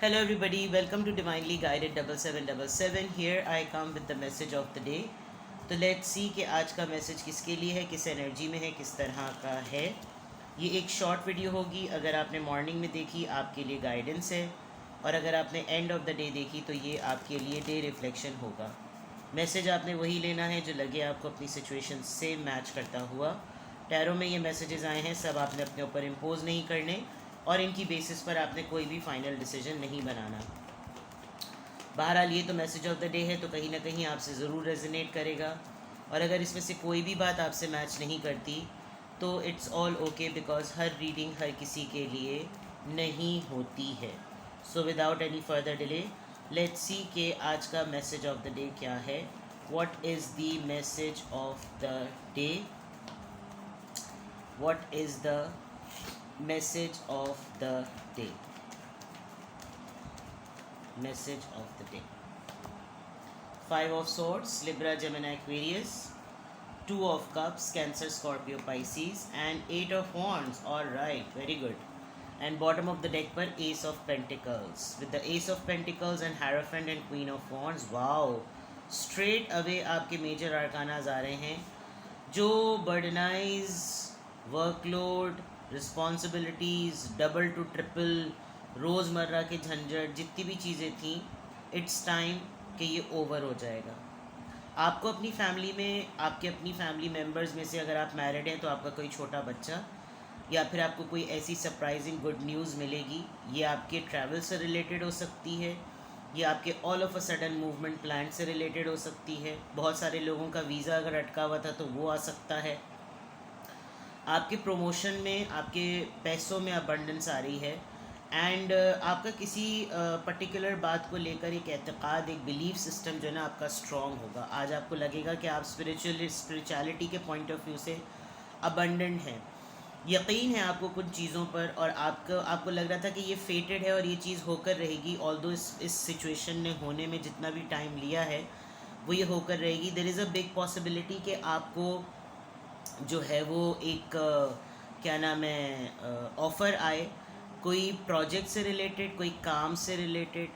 Hello, everybody. Welcome to Divinely Guided 7777. Here I come with the message of the day. तो let's see कि आज का message किसके लिए है, किस एनर्जी में है, किस तरह का है। ये एक शॉर्ट वीडियो होगी। अगर आपने मॉर्निंग में देखी आपके लिए गाइडेंस है, और अगर आपने एंड ऑफ द डे देखी तो ये आपके लिए डे रिफ्लेक्शन होगा। मैसेज आपने वही लेना है जो लगे आपको अपनी सिचुएशन से मैच करता हुआ। टैरो में ये मैसेजेस आए हैं, सब आपने अपने ऊपर इम्पोज नहीं करने, और इनकी बेसिस पर आपने कोई भी फाइनल डिसीजन नहीं बनाना। बहरहाल ये तो मैसेज ऑफ द डे है, तो कहीं ना कहीं आपसे ज़रूर रेजोनेट करेगा। और अगर इसमें से कोई भी बात आपसे मैच नहीं करती तो इट्स ऑल ओके, बिकॉज हर रीडिंग हर किसी के लिए नहीं होती है। So without any further delay let's see के आज का मैसेज ऑफ द डे क्या है। What is the message of the day? What is the message of the day? Message of the day: Five of Swords, Libra, Gemini, Aquarius; Two of Cups, Cancer, Scorpio, Pisces; and Eight of Wands. All right, very good. And bottom of the deck पर Ace of Pentacles, with the Ace of Pentacles and Hierophant and Queen of Wands. Wow, straight away आपके major arcanas आ रहे हैं जो burdens, workload, responsibilities, double to triple, रोज़मर्रा के झंझट, जितनी भी चीज़ें थी, इट्स टाइम कि ये ओवर हो जाएगा। आपको अपनी फैमिली में, आपके अपनी फैमिली मेम्बर्स में से अगर आप मैरिड हैं तो आपका कोई छोटा बच्चा, या फिर आपको कोई ऐसी सरप्राइजिंग गुड न्यूज़ मिलेगी। ये आपके ट्रैवल से रिलेटेड हो सकती है, ये आपके all of a sudden movement plan से रिलेटेड हो सकती है। बहुत सारे लोगों का वीज़ा अगर अटका हुआ था तो वो आ सकता है। आपके प्रमोशन में, आपके पैसों में अबंडेंस आ रही है। एंड आपका किसी पर्टिकुलर बात को लेकर एक एतक़ाद, एक बिलीफ सिस्टम जो है ना आपका स्ट्रॉन्ग होगा। आज आपको लगेगा कि आप स्पिरिचुअलिटी के पॉइंट ऑफ व्यू से अबंडेंट हैं। यकीन है आपको कुछ चीज़ों पर, और आपको लग रहा था कि ये फेटेड है और ये चीज़ होकर रहेगी। ऑल्दो इस सिचुएशन ने होने में जितना भी टाइम लिया है वो ये होकर रहेगी। There is a big possibility कि आपको जो है वो एक क्या नाम है, ऑफ़र आए, कोई प्रोजेक्ट से रिलेटेड, कोई काम से रिलेटेड,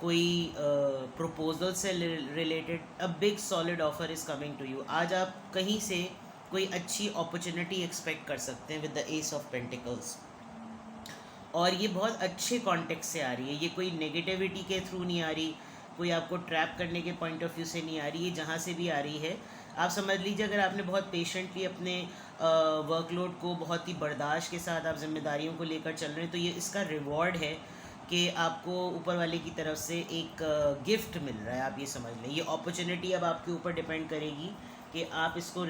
कोई प्रपोजल से related. A big solid offer is coming to you. आज आप कहीं से कोई अच्छी अपॉर्चुनिटी एक्सपेक्ट कर सकते हैं with the S of pentacles, और ये बहुत अच्छे कॉन्टेक्स्ट से आ रही है। ये कोई नेगेटिविटी के थ्रू नहीं आ रही, कोई आपको ट्रैप करने के पॉइंट ऑफ व्यू से नहीं आ रही है। जहाँ से भी आ रही है आप समझ लीजिए, अगर आपने बहुत पेशेंटली अपने वर्कलोड को बहुत ही बर्दाश्त के साथ आप जिम्मेदारियों को लेकर चल रहे हैं, तो ये इसका रिवॉर्ड है कि आपको ऊपर वाले की तरफ से एक गिफ्ट मिल रहा है। आप ये समझ लें, ये अपॉर्चुनिटी अब आपके ऊपर डिपेंड करेगी कि आप इसको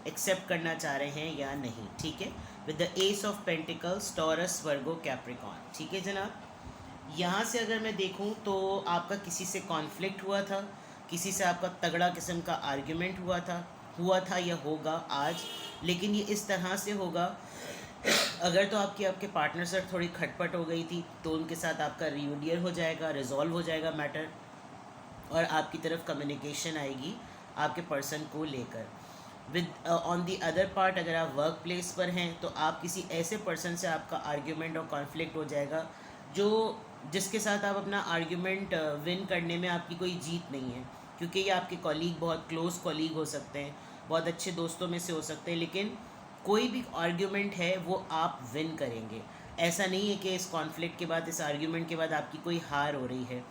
एक्सेप्ट करना चाह रहे हैं या नहीं। ठीक है, with the S of pentacles, taurus, Virgo, Capricorn. ठीक है जनाब, यहाँ से अगर मैं देखूँ तो आपका किसी से कॉन्फ्लिक्ट हुआ था, किसी से आपका तगड़ा किस्म का आर्ग्यूमेंट हुआ था या होगा आज। लेकिन ये इस तरह से होगा, अगर तो आपके पार्टनर से थोड़ी खटपट हो गई थी तो उनके साथ आपका रियूनियन हो जाएगा, रिजॉल्व हो जाएगा मैटर, और आपकी तरफ कम्युनिकेशन आएगी आपके पर्सन को लेकर। With on the other part, अगर आप वर्क प्लेस पर हैं तो आप किसी ऐसे पर्सन से आपका आर्ग्यूमेंट और कॉन्फ्लिक्ट हो जाएगा जिसके साथ आप अपना आर्ग्यूमेंट विन करने में आपकी कोई जीत नहीं है, क्योंकि ये आपके कॉलीग, बहुत क्लोज कॉलीग हो सकते हैं, बहुत अच्छे दोस्तों में से हो सकते हैं। लेकिन कोई भी आर्ग्यूमेंट है वो आप विन करेंगे। ऐसा नहीं है कि इस कॉन्फ्लिक्ट के बाद, इस आर्ग्यूमेंट के बाद आपकी कोई हार हो रही है।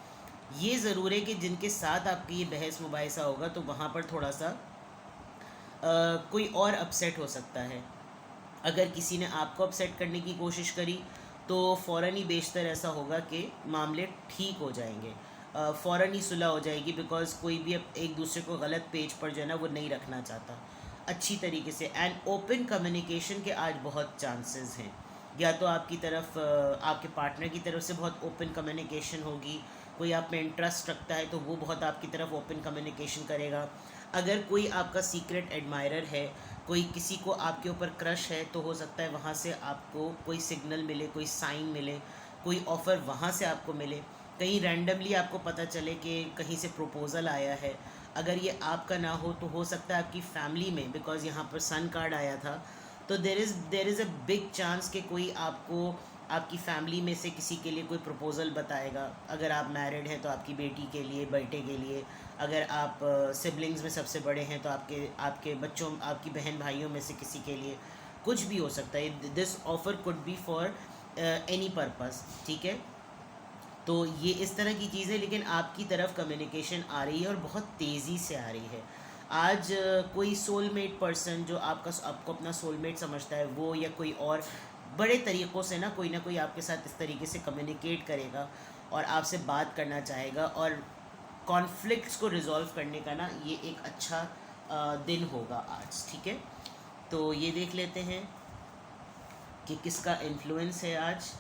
ये ज़रूर है कि जिनके साथ आपकी ये बहस मुबाहिसा होगा तो वहाँ पर थोड़ा सा कोई और अपसेट हो सकता है। अगर किसी ने आपको अपसेट करने की कोशिश करी तो फ़ौरन ही बेशतर ऐसा होगा कि मामले ठीक हो जाएंगे, फ़ौरन ही सुलह हो जाएगी, बिकॉज़ कोई भी अब एक दूसरे को गलत पेज पर जो है ना वो नहीं रखना चाहता अच्छी तरीके से। एंड ओपन कम्युनिकेशन के आज बहुत चांसेस हैं। या तो आपकी तरफ, आपके पार्टनर की तरफ से बहुत ओपन कम्युनिकेशन होगी, कोई आप में इंटरेस्ट रखता है तो वो बहुत आपकी तरफ ओपन कम्युनिकेशन करेगा। अगर कोई आपका सीक्रेट एडमायरर है, कोई किसी को आपके ऊपर क्रश है, तो हो सकता है वहाँ से आपको कोई सिग्नल मिले, कोई साइन मिले, कोई ऑफ़र वहाँ से आपको मिले। कहीं रैंडमली आपको पता चले कि कहीं से प्रपोज़ल आया है। अगर ये आपका ना हो तो हो सकता है आपकी फैमिली में, बिकॉज़ यहाँ पर सन कार्ड आया था, तो there is a big chance कि कोई आपको आपकी फैमिली में से किसी के लिए कोई प्रपोज़ल बताएगा। अगर आप मैरिड हैं तो आपकी बेटी के लिए, बेटे के लिए। अगर आप सिबलिंग्स में सबसे बड़े हैं तो आपके आपके बच्चों, आपकी बहन भाइयों में से किसी के लिए कुछ भी हो सकता है। This offer could be for any purpose, ठीक है। तो ये इस तरह की चीज़ है, लेकिन आपकी तरफ कम्युनिकेशन आ रही है और बहुत तेज़ी से आ रही है। आज कोई सोलमेट पर्सन जो आपको अपना सोलमेट समझता है, वो या कोई और बड़े तरीक़ों से ना कोई आपके साथ इस तरीके से कम्युनिकेट करेगा और आपसे बात करना चाहेगा, और कॉन्फ्लिक्ट्स को रिजॉल्व करने का ना ये एक अच्छा दिन होगा आज, ठीक है। तो ये देख लेते हैं कि किसका इन्फ्लुएंस है आज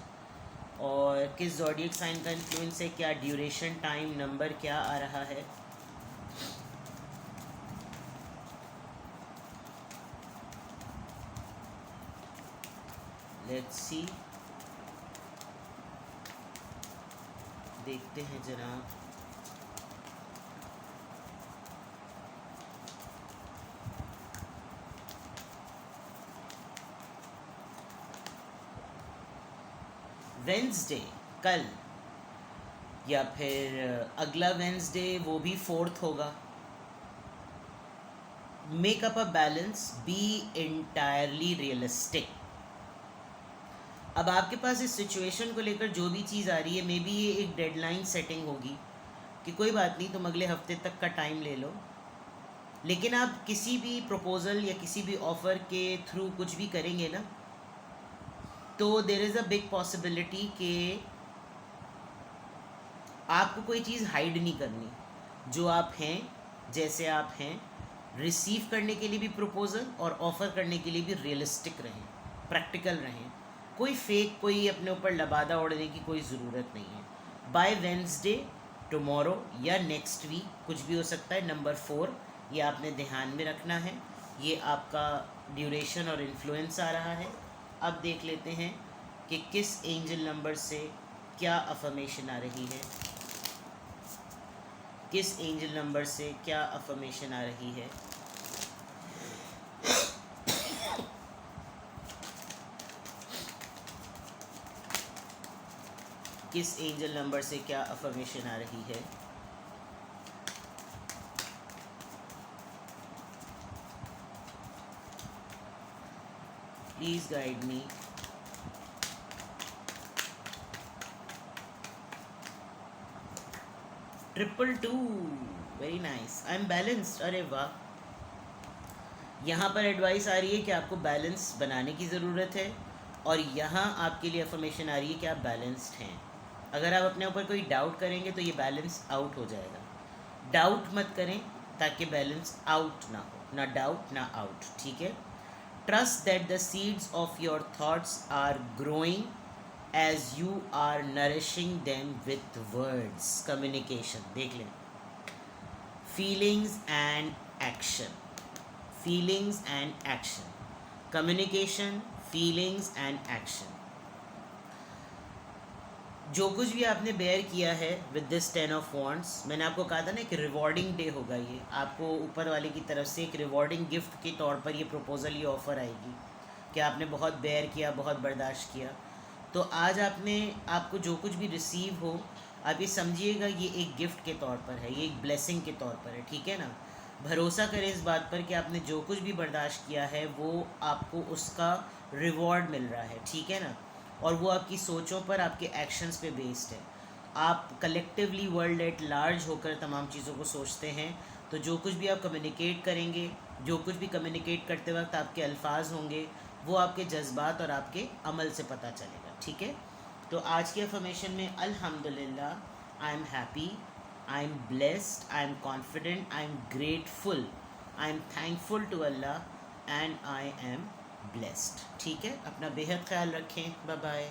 और किस ज़ोडिएक साइन का इन्फ्लुएंस है, क्या ड्यूरेशन, टाइम, नंबर क्या आ रहा है। लेट्स सी, देखते हैं जनाब। वेंसडे कल या फिर अगला वेंसडे, वो भी 4th होगा। Make up a balance, be entirely realistic. अब आपके पास इस सिचुएशन को लेकर जो भी चीज़ आ रही है, मे बी ये एक डेडलाइन सेटिंग होगी कि कोई बात नहीं, तुम अगले हफ्ते तक का टाइम ले लो। लेकिन आप किसी भी प्रपोज़ल या किसी भी ऑफ़र के थ्रू कुछ भी करेंगे ना, तो there is a big possibility कि आपको कोई चीज़ हाइड नहीं करनी। जो आप हैं, जैसे आप हैं, रिसीव करने के लिए भी प्रपोज़ल और ऑफ़र करने के लिए भी रियलिस्टिक रहें, प्रैक्टिकल रहें। कोई फेक, कोई अपने ऊपर लबादा ओढ़ने की कोई ज़रूरत नहीं है। बाय वेंसडे, टुमारो या नेक्स्ट वीक, कुछ भी हो सकता है। नंबर 4 ये आपने ध्यान में रखना है। ये आपका ड्यूरेशन और इन्फ्लुएंस आ रहा है। अब देख लेते हैं कि किस एंजल नंबर से क्या अफर्मेशन आ रही है, किस एंजल नंबर से क्या अफर्मेशन आ रही है। किस एंजल नंबर से क्या अफर्मेशन आ रही है। Please guide me. Triple 2, very nice. I am balanced. अरे वाह, यहाँ पर एडवाइस आ रही है कि आपको बैलेंस बनाने की ज़रूरत है, और यहाँ आपके लिए अफर्मेशन आ रही है कि आप बैलेंस्ड हैं। अगर आप अपने ऊपर कोई डाउट करेंगे तो ये बैलेंस आउट हो जाएगा। डाउट मत करें ताकि बैलेंस आउट ना हो, ना डाउट ना आउट, ठीक है। Trust that the seeds of your thoughts are growing as you are nourishing them with words, communication। देख लें, feelings and action, feelings and action, communication, feelings and action। जो कुछ भी आपने बेयर किया है विद दिस 10 ऑफ वॉन्ड्स, मैंने आपको कहा था ना कि रिवॉर्डिंग डे होगा। ये आपको ऊपर वाले की तरफ से एक रिवॉर्डिंग गिफ्ट के तौर पर ये प्रपोज़ल, ये ऑफ़र आएगी कि आपने बहुत बेयर किया, बहुत बर्दाश्त किया। तो आज आपको जो कुछ भी रिसीव हो, आप ये समझिएगा ये एक गिफ्ट के तौर पर है, ये एक ब्लेसिंग के तौर पर है, ठीक है ना। भरोसा करें इस बात पर कि आपने जो कुछ भी बर्दाश्त किया है वो आपको उसका रिवॉर्ड मिल रहा है, ठीक है ना। और वो आपकी सोचों पर, आपके एक्शंस पे बेस्ड है। आप कलेक्टिवली वर्ल्ड एट लार्ज होकर तमाम चीज़ों को सोचते हैं, तो जो कुछ भी आप कम्युनिकेट करेंगे, जो कुछ भी कम्युनिकेट करते वक्त आपके अल्फाज होंगे, वो आपके जज्बात और आपके अमल से पता चलेगा, ठीक है। तो आज की अफर्मेशन में अल्हम्दुलिल्लाह, I am happy, I am blessed, I am confident, I am grateful, I am thankful to Allah and I am blessed, ठीक है। अपना बेहद ख्याल रखें। Bye bye.